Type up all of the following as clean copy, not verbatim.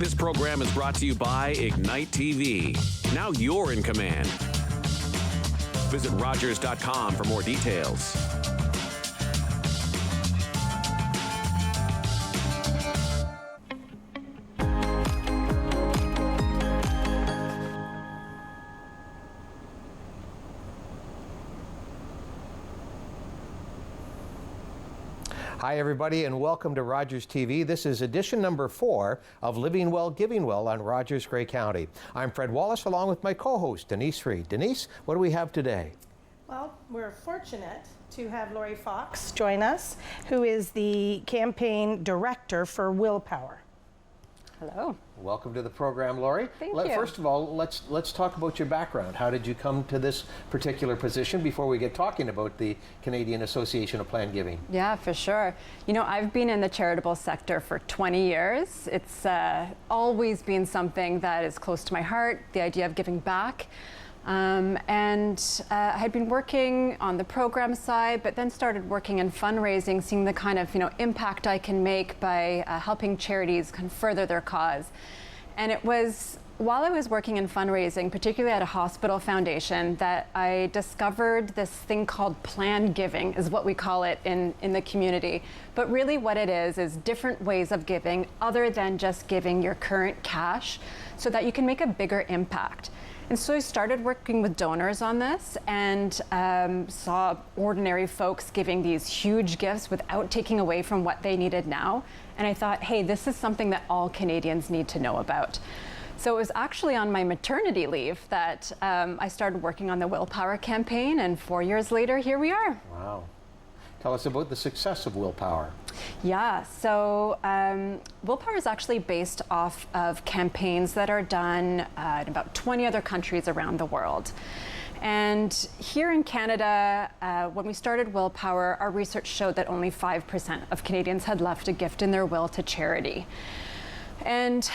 This program is brought to you by Ignite TV. Now you're in command. Visit Rogers.com for more details. Hi everybody and welcome to Rogers TV. This is edition number 4 of Living Well, Giving Well on Rogers Grey County. I'm Fred Wallace along with my co-host Denise Reid. Denise, what do we have today? Well, we're fortunate to have Laurie Fox join us, who is the campaign director for Willpower. Hello. Welcome to the program, Laurie. Thank you. First of all, let's talk about your background. How did you come to this particular position before we get talking about the Canadian Association of Planned Giving? Yeah, for sure. You know, I've been in the charitable sector for 20 years. It's always been something that is close to my heart, the idea of giving back. I had been working on the program side, but then started working in fundraising, seeing the kind of impact I can make by helping charities kind of further their cause. And it was while I was working in fundraising, particularly at a hospital foundation, that I discovered this thing called planned giving, is what we call it in the community. But really what it is different ways of giving other than just giving your current cash so that you can make a bigger impact. And so I started working with donors on this and saw ordinary folks giving these huge gifts without taking away from what they needed now. And I thought, hey, this is something that all Canadians need to know about. So it was actually on my maternity leave that I started working on the Willpower campaign, and 4 years later, here we are. Wow. Tell us about the success of Willpower. Yeah, so Willpower is actually based off of campaigns that are done in about 20 other countries around the world. And here in Canada, when we started Willpower, our research showed that only 5% of Canadians had left a gift in their will to charity. And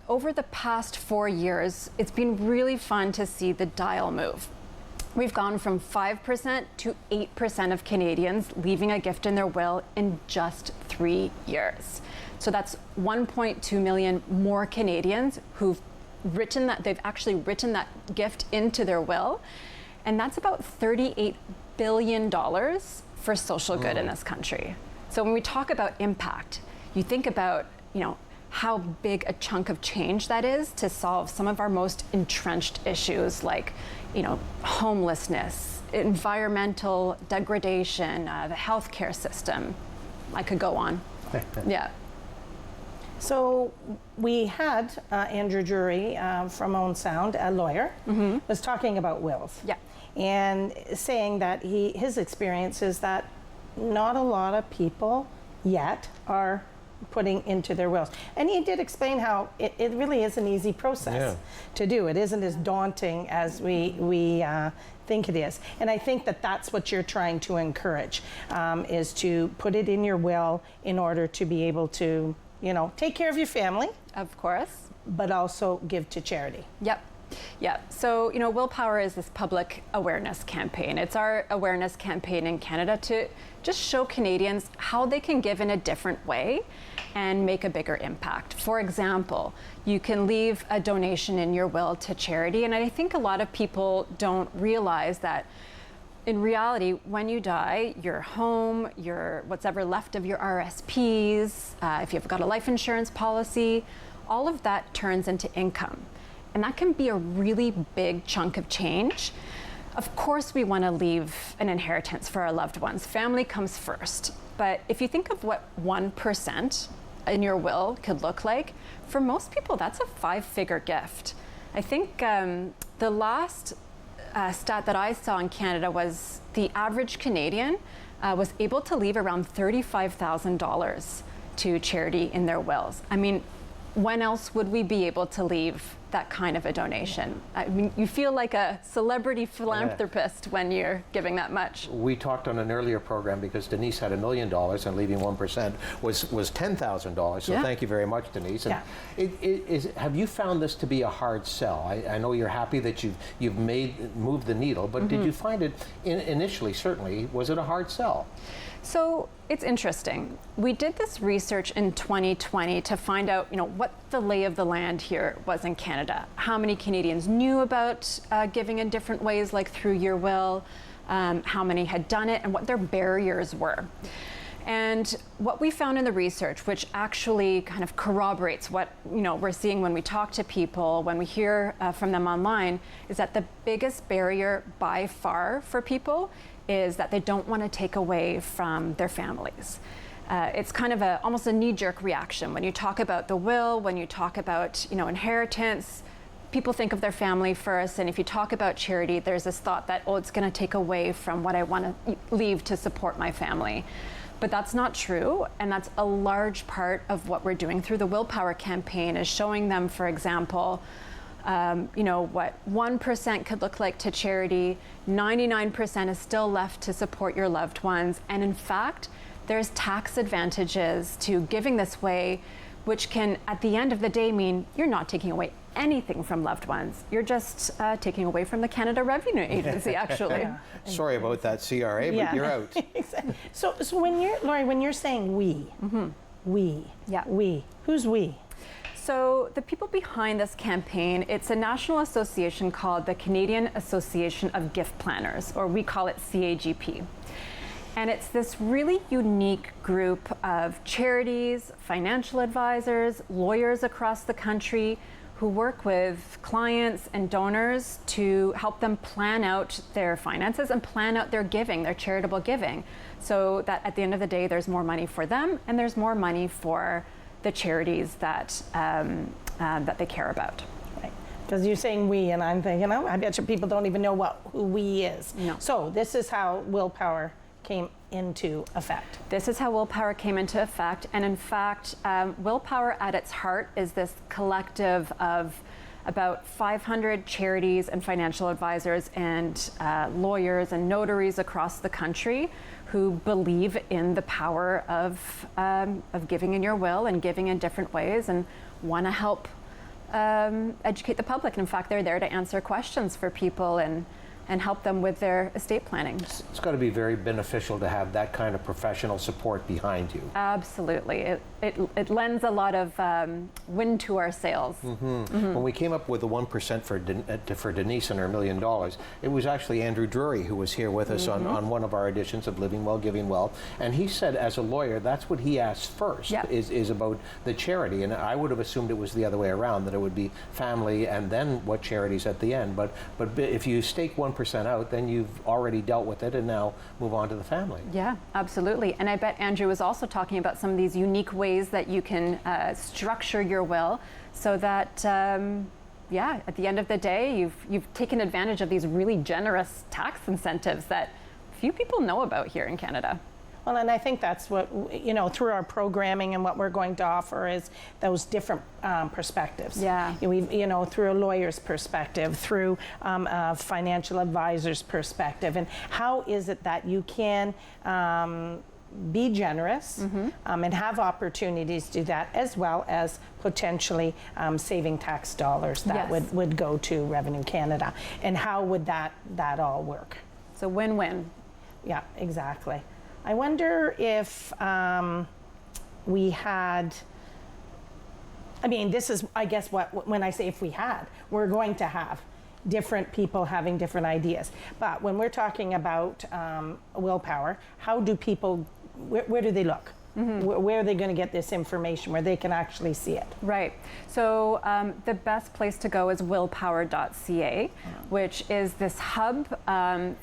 over the past 4 years, it's been really fun to see the dial move. We've gone from 5% to 8% of Canadians leaving a gift in their will in just 3 years. So that's 1.2 million more Canadians who've written that, they've actually written that gift into their will. And that's about $38 billion for social good in this country. So when we talk about impact, you think about, how big a chunk of change that is to solve some of our most entrenched issues like homelessness, environmental degradation, the healthcare system. I could go on. Yeah. So we had Andrew Drury from Own Sound, a lawyer, was talking about wills. Yeah. And saying that his experience is that not a lot of people yet are putting into their wills. And he did explain how it really is an easy process to do. It isn't as daunting as we think it is. And I think that that's what you're trying to encourage, is to put it in your will in order to be able to, take care of your family. Of course. But also give to charity. Yep. Yeah, so Willpower is this public awareness campaign. It's our awareness campaign in Canada to just show Canadians how they can give in a different way and make a bigger impact. For example, you can leave a donation in your will to charity, and I think a lot of people don't realize that in reality, when you die, your home, what's ever left of your RSPs, if you've got a life insurance policy, all of that turns into income. And that can be a really big chunk of change. Of course, we want to leave an inheritance for our loved ones. Family comes first. But if you think of what 1% in your will could look like, for most people, that's a 5-figure gift. I think the last stat that I saw in Canada was the average Canadian was able to leave around $35,000 to charity in their wills. I mean, when else would we be able to leave that kind of a donation. I mean, you feel like a celebrity philanthropist when you're giving that much. We talked on an earlier program because Denise had $1 million and leaving 1% was $10,000. So thank you very much, Denise. And have you found this to be a hard sell? I know you're happy that you've moved the needle, but did you find it initially, certainly, was it a hard sell? So it's interesting. We did this research in 2020 to find out, what the lay of the land here was in Canada. How many Canadians knew about giving in different ways, like through your will, how many had done it, and what their barriers were. And what we found in the research, which actually kind of corroborates what we're seeing when we talk to people, when we hear from them online, is that the biggest barrier by far for people is that they don't want to take away from their families. It's kind of almost a knee-jerk reaction. When you talk about the will, when you talk about inheritance, people think of their family first, and if you talk about charity, there's this thought that, it's going to take away from what I want to leave to support my family. But that's not true, and that's a large part of what we're doing through the Willpower campaign, is showing them, for example, what 1% could look like to charity. 99% is still left to support your loved ones. And in fact, there's tax advantages to giving this way, which can, at the end of the day, mean you're not taking away anything from loved ones. You're just taking away from the Canada Revenue Agency, actually. Sorry about that, CRA, but you're out. Exactly. So Laurie, when you're saying we, who's we? So the people behind this campaign, it's a national association called the Canadian Association of Gift Planners, or we call it CAGP. And it's this really unique group of charities, financial advisors, lawyers across the country who work with clients and donors to help them plan out their finances and plan out their giving, their charitable giving, so that at the end of the day, there's more money for them and there's more money for the charities that that they care about. Right. Because you're saying we, and I'm thinking, I bet you people don't even know who we is. No. So this is how Willpower came into effect. This is how Willpower came into effect, and in fact, Willpower at its heart is this collective of about 500 charities and financial advisors and lawyers and notaries across the country who believe in the power of giving in your will and giving in different ways, and want to help educate the public. And in fact, they're there to answer questions for people and help them with their estate planning. It's got to be very beneficial to have that kind of professional support behind you. Absolutely. It lends a lot of wind to our sails. When we came up with the 1% for Denise and her $1 million, it was actually Andrew Drury who was here with us on one of our editions of Living Well, Giving Well, and he said as a lawyer, that's what he asked first, is about the charity, and I would have assumed it was the other way around, that it would be family and then what charities at the end, but if you stake 1% out, then you've already dealt with it and now move on to the family. Yeah, absolutely. And I bet Andrew was also talking about some of these unique ways that you can structure your will so that, at the end of the day, you've taken advantage of these really generous tax incentives that few people know about here in Canada. Well, and I think that's what, through our programming and what we're going to offer is those different perspectives. Yeah. We've, through a lawyer's perspective, through a financial advisor's perspective, and how is it that you can be generous and have opportunities to do that, as well as potentially saving tax dollars that would go to Revenue Canada. And how would that all work? So win-win. Yeah, exactly. I wonder if we had, this is, I guess, when I say if we had, we're going to have different people having different ideas. But when we're talking about Willpower, how do people, where do they look? Where are they going to get this information where they can actually see it? Right. So the best place to go is willpower.ca, which is this hub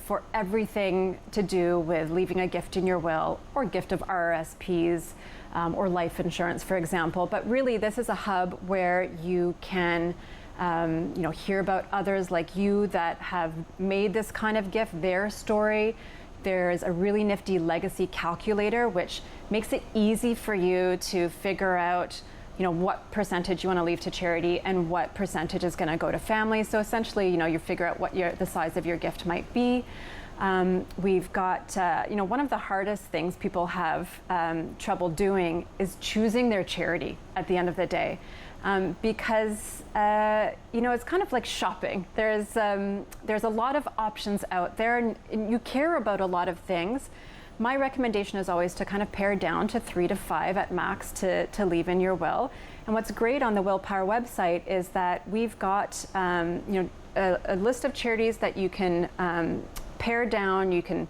for everything to do with leaving a gift in your will or gift of RRSPs or life insurance, for example. But really, this is a hub where you can hear about others like you that have made this kind of gift, their story. There's a really nifty legacy calculator, which makes it easy for you to figure out what percentage you want to leave to charity and what percentage is going to go to families. So essentially, you figure out what the size of your gift might be. We've got, one of the hardest things people have trouble doing is choosing their charity at the end of the day. Because it's kind of like shopping. There's a lot of options out there, and you care about a lot of things. My recommendation is always to kind of pare down to 3 to 5 at max to leave in your will. And what's great on the Willpower website is that we've got a list of charities that you can pare down. You can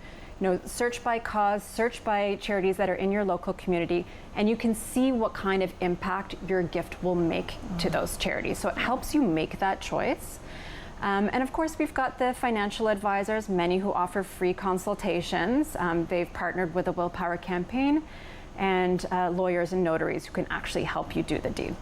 search by cause, search by charities that are in your local community, and you can see what kind of impact your gift will make to those charities. So it helps you make that choice. And of course, we've got the financial advisors, many who offer free consultations. They've partnered with the Willpower campaign, and lawyers and notaries who can actually help you do the deed.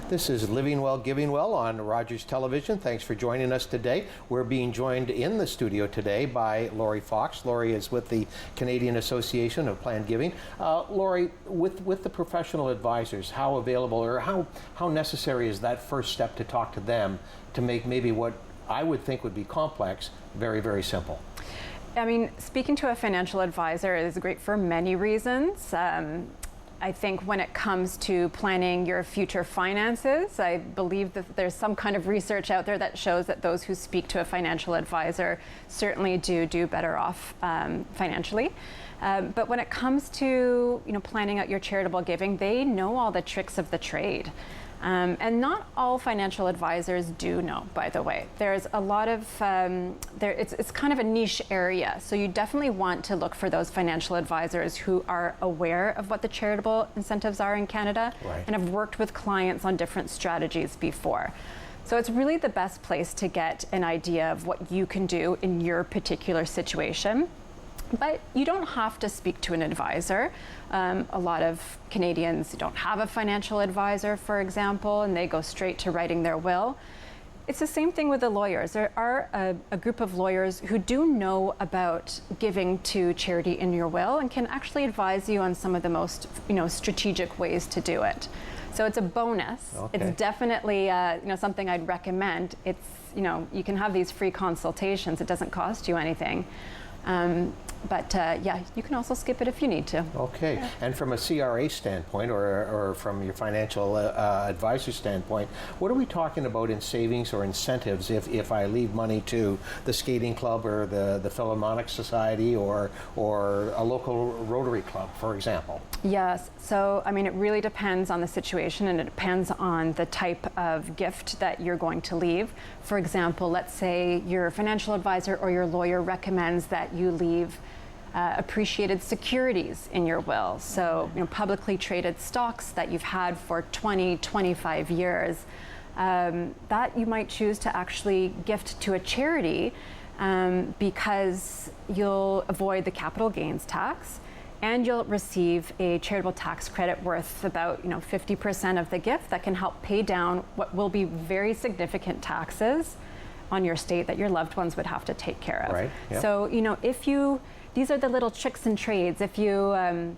This is Living Well, Giving Well on Rogers Television. Thanks for joining us today. We're being joined in the studio today by Laurie Fox. Laurie is with the Canadian Association of Planned Giving. Laurie, with the professional advisors, how available or how necessary is that first step to talk to them to make maybe what I would think would be complex very, very simple? I mean, speaking to a financial advisor is great for many reasons. I think when it comes to planning your future finances, I believe that there's some kind of research out there that shows that those who speak to a financial advisor certainly do better off financially. But when it comes to planning out your charitable giving, they know all the tricks of the trade. And not all financial advisors do know, by the way. There's a lot of, it's kind of a niche area. So you definitely want to look for those financial advisors who are aware of what the charitable incentives are in Canada, right, and have worked with clients on different strategies before. So it's really the best place to get an idea of what you can do in your particular situation. But you don't have to speak to an advisor. A lot of Canadians don't have a financial advisor, for example, and they go straight to writing their will. It's the same thing with the lawyers. There are a group of lawyers who do know about giving to charity in your will and can actually advise you on some of the most strategic ways to do it. So it's a bonus. Okay. It's definitely something I'd recommend. It's you can have these free consultations. It doesn't cost you anything. But you can also skip it if you need to. Okay. Yeah. And from a CRA standpoint, or from your financial advisor standpoint, what are we talking about in savings or incentives if I leave money to the skating club or the Philharmonic Society or a local Rotary Club, for example? Yes. So, I mean, it really depends on the situation, and it depends on the type of gift that you're going to leave. For example, let's say your financial advisor or your lawyer recommends that you leave appreciated securities in your will. So, publicly traded stocks that you've had for 20, 25 years, that you might choose to actually gift to a charity because you'll avoid the capital gains tax, and you'll receive a charitable tax credit worth about 50% of the gift that can help pay down what will be very significant taxes on your estate that your loved ones would have to take care of. Right. Yep. So these are the little tricks and trades. If you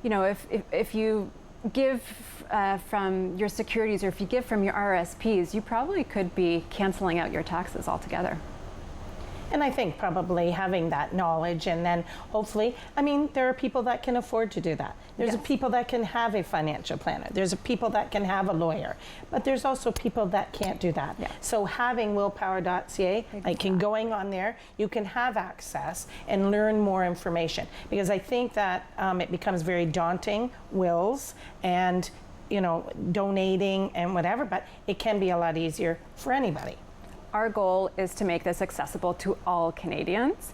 if you give from your securities, or if you give from your RSPs, you probably could be canceling out your taxes altogether. And I think probably having that knowledge, and then hopefully, there are people that can afford to do that. There's Yes. people that can have a financial planner. There's people that can have a lawyer. But there's also people that can't do that. Yeah. So having willpower.ca, going on there, you can have access and learn more information. Because I think that it becomes very daunting, wills, and donating and whatever, but it can be a lot easier for anybody. Our goal is to make this accessible to all Canadians.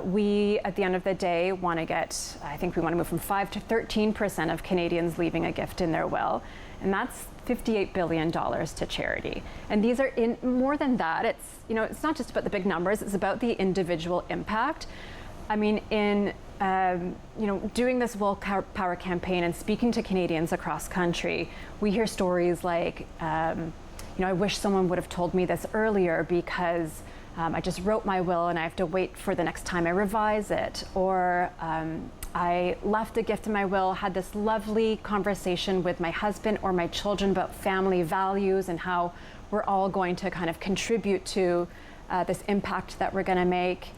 We, at the end of the day, want to move from 5 to 13% of Canadians leaving a gift in their will, and that's $58 billion to charity. And these are more than that. It's not just about the big numbers, it's about the individual impact. In doing this Willpower campaign and speaking to Canadians across country, we hear stories like, I wish someone would have told me this earlier because I just wrote my will and I have to wait for the next time I revise it. Or I left a gift in my will, had this lovely conversation with my husband or my children about family values and how we're all going to kind of contribute to this impact that we're going to make.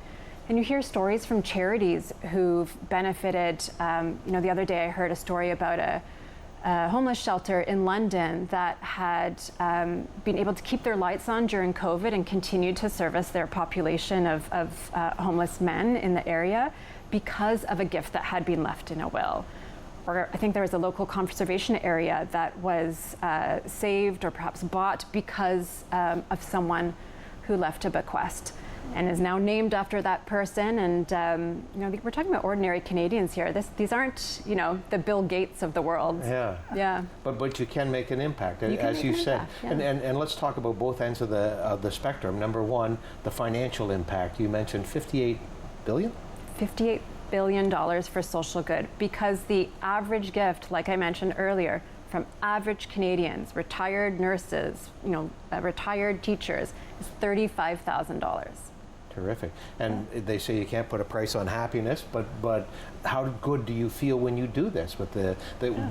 And you hear stories from charities who've benefited. The other day I heard a story about a homeless shelter in London that had been able to keep their lights on during COVID and continued to service their population of homeless men in the area because of a gift that had been left in a will. Or I think there was a local conservation area that was saved or perhaps bought because of someone who left a bequest and is now named after that person. And we're talking about ordinary Canadians here. These aren't, the Bill Gates of the world. Yeah. But you can make an impact, as you said. Yeah. And let's talk about both ends of the spectrum. Number one, the financial impact. You mentioned $58 billion? $58 billion for social good, because the average gift, like I mentioned earlier, from average Canadians, retired nurses, retired teachers, is $35,000. Terrific. And they say you can't put a price on happiness, but how good do you feel when you do this with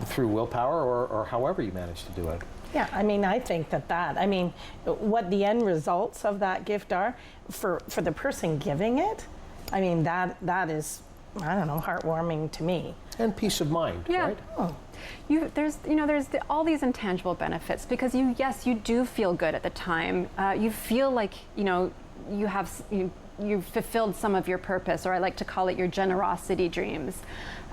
through willpower or however you manage to do it? Yeah, I think what the end results of that gift are for the person giving it, that is, heartwarming to me. And peace of mind, right? Oh. There's all these intangible benefits, because you do feel good at the time. You feel like you've fulfilled some of your purpose, or I like to call it your generosity dreams.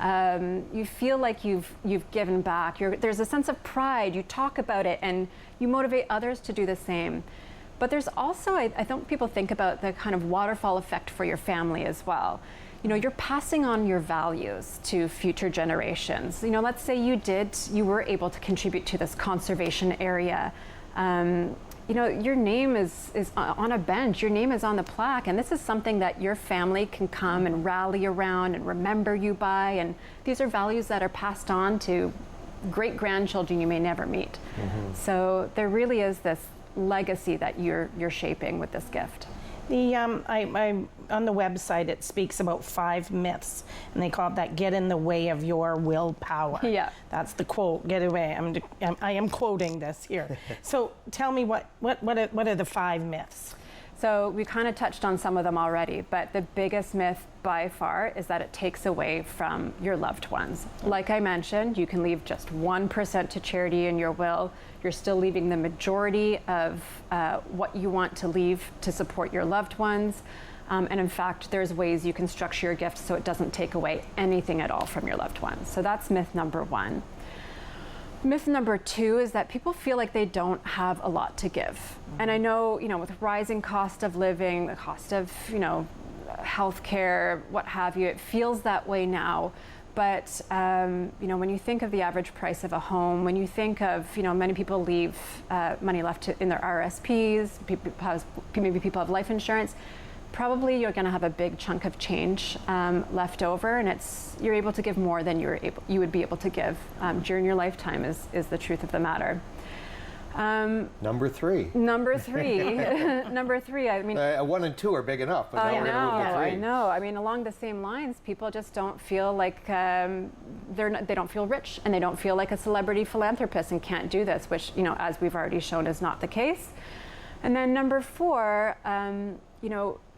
You feel like you've given back. There's a sense of pride. You talk about it and you motivate others to do the same. But there's also, I don't people think about the kind of waterfall effect for your family as well. You're passing on your values to future generations. Let's say you were able to contribute to this conservation area. Your name is on a bench, your name is on the plaque, and this is something that your family can come and rally around and remember you by, and these are values that are passed on to great-grandchildren you may never meet. Mm-hmm. So there really is this legacy that you're shaping with this gift. On the website, it speaks about 5 myths, and they call it that "get in the way of your willpower." Yeah, that's the quote. Get away. I am quoting this here. So tell me what are the 5 myths? So we kind of touched on some of them already, but the biggest myth by far is that it takes away from your loved ones. Like I mentioned, you can leave just 1% to charity in your will. You're still leaving the majority of what you want to leave to support your loved ones. And in fact, there's ways you can structure your gift so it doesn't take away anything at all from your loved ones. So that's myth number 1. Myth number 2 is that people feel like they don't have a lot to give. Mm-hmm. And I know, with rising cost of living, the cost of, healthcare, what have you, it feels that way now. But, when you think of the average price of a home, when you think of, many people leave money left in their RSPs, maybe people have life insurance, probably you're going to have a big chunk of change left over, and you're able to give more than you would be able to give during your lifetime is the truth of the matter. Number 3. Number 3. 1 and 2 are big enough, but now we're going to move to 3. I know. Along the same lines, people just don't feel like they don't feel rich, and they don't feel like a celebrity philanthropist and can't do this, which as we've already shown is not the case. And then number 4,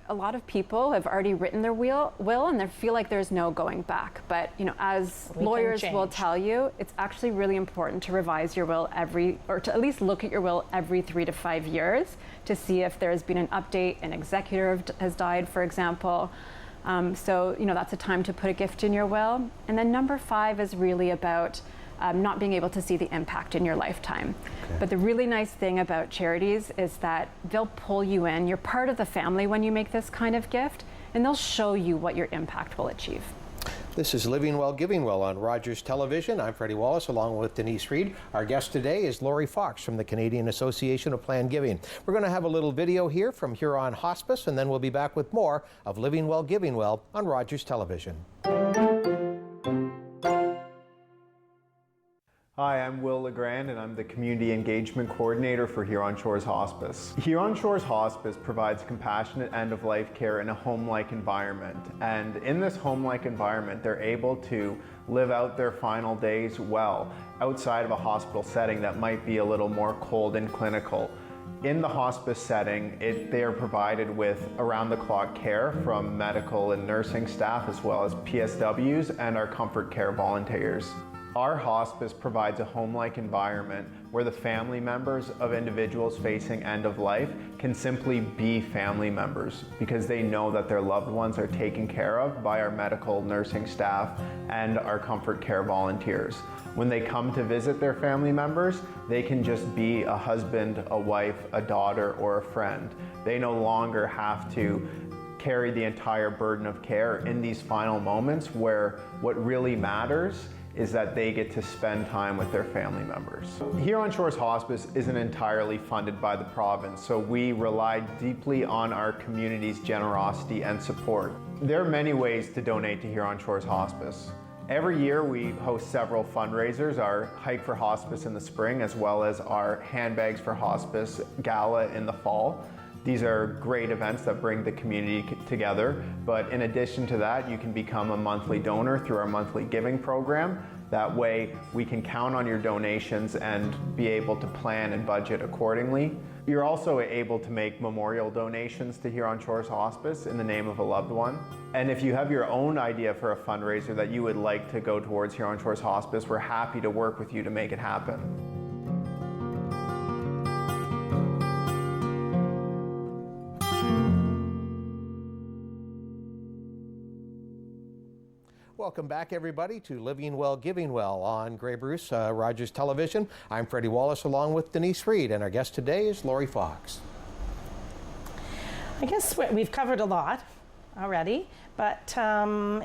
a lot of people have already written their will and they feel like there's no going back. But as lawyers will tell you, it's actually really important to revise your will or to at least look at your will every 3 to 5 years to see if there's been an update, an executor has died, for example. So that's a time to put a gift in your will. And then number 5 is really about not being able to see the impact in your lifetime. Okay. But the really nice thing about charities is that they'll pull you in. You're part of the family when you make this kind of gift, and they'll show you what your impact will achieve. This is Living Well, Giving Well on Rogers Television. I'm Freddie Wallace along with Denise Reid. Our guest today is Laurie Fox from the Canadian Association of Planned Giving. We're going to have a little video here from Huron Hospice, and then we'll be back with more of Living Well, Giving Well on Rogers Television. Hi, I'm Will LeGrand and I'm the Community Engagement Coordinator for Huron Shores Hospice. Huron Shores Hospice provides compassionate end-of-life care in a home-like environment. And in this home-like environment, they're able to live out their final days well, outside of a hospital setting that might be a little more cold and clinical. In the hospice setting, they are provided with around-the-clock care from medical and nursing staff, as well as PSWs and our comfort care volunteers. Our hospice provides a home-like environment where the family members of individuals facing end of life can simply be family members because they know that their loved ones are taken care of by our medical nursing staff and our comfort care volunteers. When they come to visit their family members, they can just be a husband, a wife, a daughter, or a friend. They no longer have to carry the entire burden of care in these final moments where what really matters is that they get to spend time with their family members. Huron Shores Hospice isn't entirely funded by the province, so we rely deeply on our community's generosity and support. There are many ways to donate to Huron Shores Hospice. Every year we host several fundraisers, our Hike for Hospice in the spring, as well as our Handbags for Hospice gala in the fall. These are great events that bring the community together, but in addition to that, you can become a monthly donor through our monthly giving program. That way, we can count on your donations and be able to plan and budget accordingly. You're also able to make memorial donations to Huron Shores Hospice in the name of a loved one. And if you have your own idea for a fundraiser that you would like to go towards Huron Shores Hospice, we're happy to work with you to make it happen. Welcome back, everybody, to Living Well, Giving Well on Grey Bruce, Rogers Television. I'm Freddie Wallace along with Denise Reid, and our guest today is Laurie Fox. I guess we've covered a lot already, but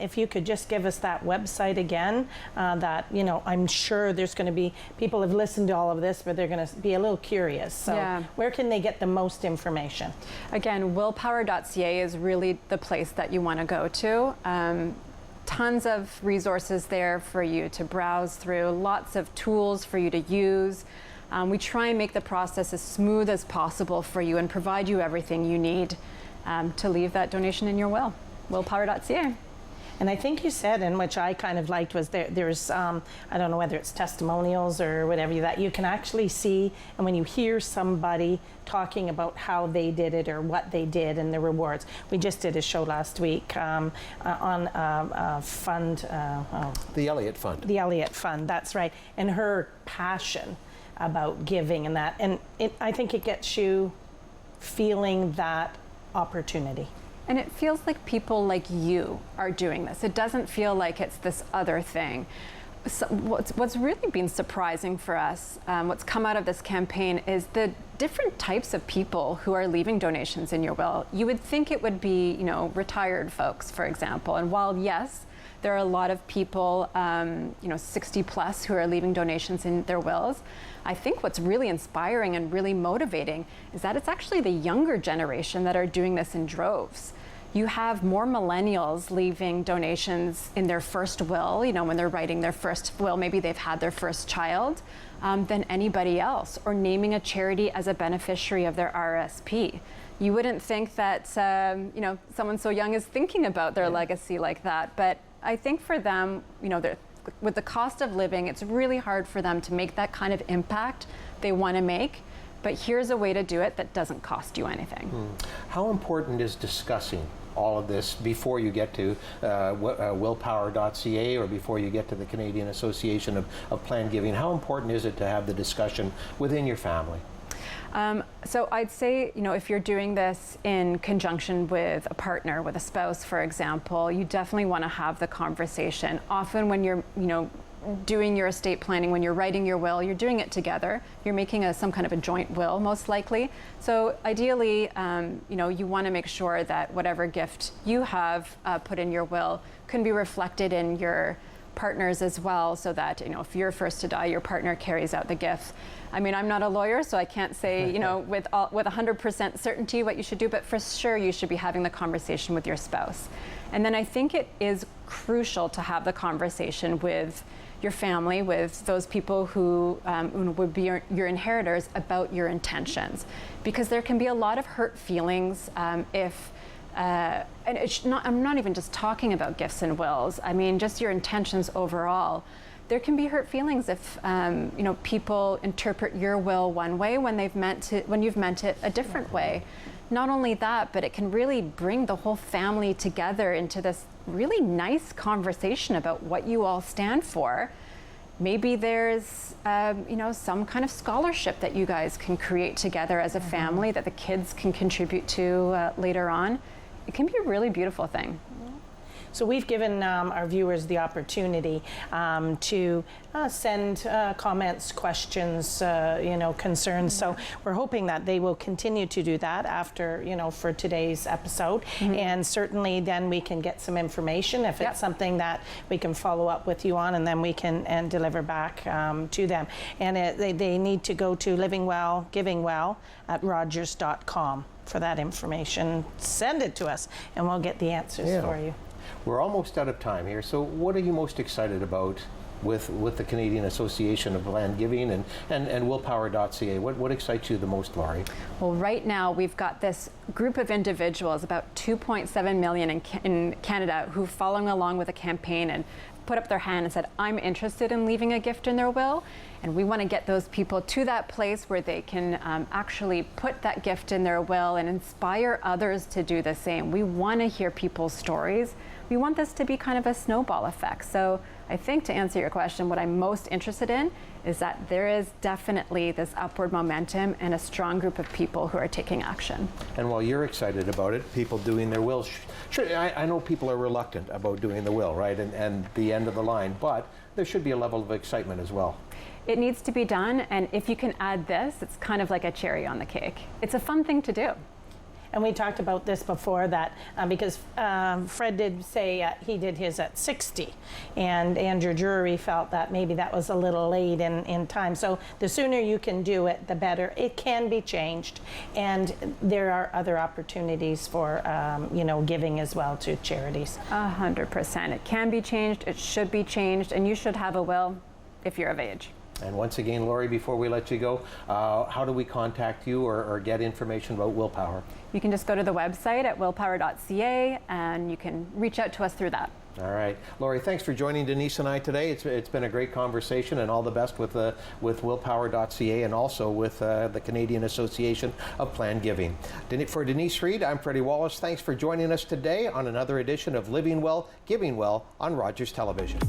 if you could just give us that website again, that, you know, I'm sure there's going to be, people have listened to all of this, but they're going to be a little curious. So Yeah. Where can they get the most information? Again, willpower.ca is really the place that you want to go to. Tons of resources there for you to browse through, lots of tools for you to use. We try and make the process as smooth as possible for you and provide you everything you need to leave that donation in your will. Willpower.ca. And I think you said, and which I kind of liked, was there's, I don't know whether it's testimonials or whatever, that you can actually see, and when you hear somebody talking about how they did it or what they did and the rewards. We just did a show last week on a fund. The Elliott Fund. The Elliott Fund, that's right. And her passion about giving and that. And I think it gets you feeling that opportunity. And it feels like people like you are doing this. It doesn't feel like it's this other thing. So what's really been surprising for us, what's come out of this campaign, is the different types of people who are leaving donations in your will. You would think it would be, you know, retired folks, for example. And while, yes, there are a lot of people, 60 plus who are leaving donations in their wills, I think what's really inspiring and really motivating is that it's actually the younger generation that are doing this in droves. You have more millennials leaving donations in their first will, you know, when they're writing their first will, maybe they've had their first child, than anybody else, or naming a charity as a beneficiary of their RSP. You wouldn't think that, someone so young is thinking about their legacy like that, but I think for them, you know, with the cost of living, it's really hard for them to make that kind of impact they want to make. But here's a way to do it that doesn't cost you anything. How important is discussing all of this before you get to willpower.ca or before you get to the Canadian Association of Planned Giving? How important is it to have the discussion within your family? So I'd say, you know, if you're doing this in conjunction with a partner, with a spouse, for example, you definitely want to have the conversation. Often when you're, you know, doing your estate planning, when you're writing your will, you're doing it together. You're making some kind of a joint will, most likely. So ideally, you want to make sure that whatever gift you have put in your will can be reflected in your partners as well, so that, you know, if you're first to die, your partner carries out the gift. I mean, I'm not a lawyer, so I can't say, you know, with 100% certainty what you should do, but for sure you should be having the conversation with your spouse. And then I think it is crucial to have the conversation with your family, with those people who would be your inheritors, about your intentions, because there can be a lot of hurt feelings if. And I'm not even just talking about gifts and wills. I mean, just your intentions overall. There can be hurt feelings if people interpret your will one way when you've meant it a different way. Not only that, but it can really bring the whole family together into this really nice conversation about what you all stand for. Maybe there's some kind of scholarship that you guys can create together as a family that the kids can contribute to later on. It can be a really beautiful thing. So we've given our viewers the opportunity to send comments, questions, concerns. So we're hoping that they will continue to do that after, for today's episode. And certainly then we can get some information if it's something that we can follow up with you on, and then we can deliver back to them. And they need to go to livingwell@rogers.com for that information. Send it to us and we'll get the answers for you. We're almost out of time here, so what are you most excited about with the Canadian Association of Planned Giving and willpower.ca? What excites you the most, Laurie? Well, right now we've got this group of individuals, about 2.7 million in Canada, who following along with a campaign and put up their hand and said, I'm interested in leaving a gift in their will. And we want to get those people to that place where they can actually put that gift in their will and inspire others to do the same. We want to hear people's stories. We want this to be kind of a snowball effect. So I think, to answer your question, what I'm most interested in is that there is definitely this upward momentum and a strong group of people who are taking action. And while you're excited about it, people doing their wills, sure, I know people are reluctant about doing the will, right, and the end of the line, but there should be a level of excitement as well. It needs to be done, and if you can add this, it's kind of like a cherry on the cake. It's a fun thing to do. And we talked about this before, that because Fred did say he did his at 60, and Andrew Drury felt that maybe that was a little late in time. So the sooner you can do it, the better. It can be changed, and there are other opportunities for giving as well to charities. 100%. It can be changed, it should be changed, and you should have a will if you're of age. And once again, Laurie, before we let you go, how do we contact you or get information about Willpower? You can just go to the website at willpower.ca, and you can reach out to us through that. All right. Laurie, thanks for joining Denise and I today. It's been a great conversation, and all the best with willpower.ca and also with the Canadian Association of Planned Giving. For Denise Reid, I'm Freddie Wallace. Thanks for joining us today on another edition of Living Well, Giving Well on Rogers Television.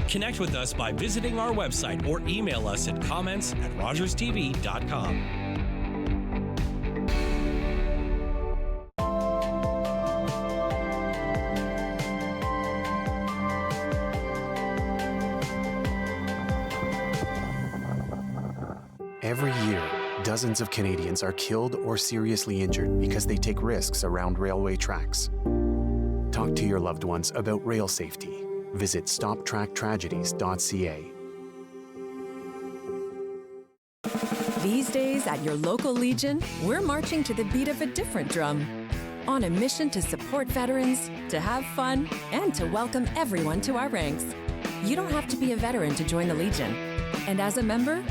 Connect with us by visiting our website or email us at comments@rogerstv.com. Every year, Dozens of Canadians are killed or seriously injured because they take risks around railway tracks. Talk to your loved ones about rail safety. Visit stoptracktragedies.ca. These days at your local Legion, we're marching to the beat of a different drum. On a mission to support veterans, to have fun, and to welcome everyone to our ranks. You don't have to be a veteran to join the Legion. And as a member,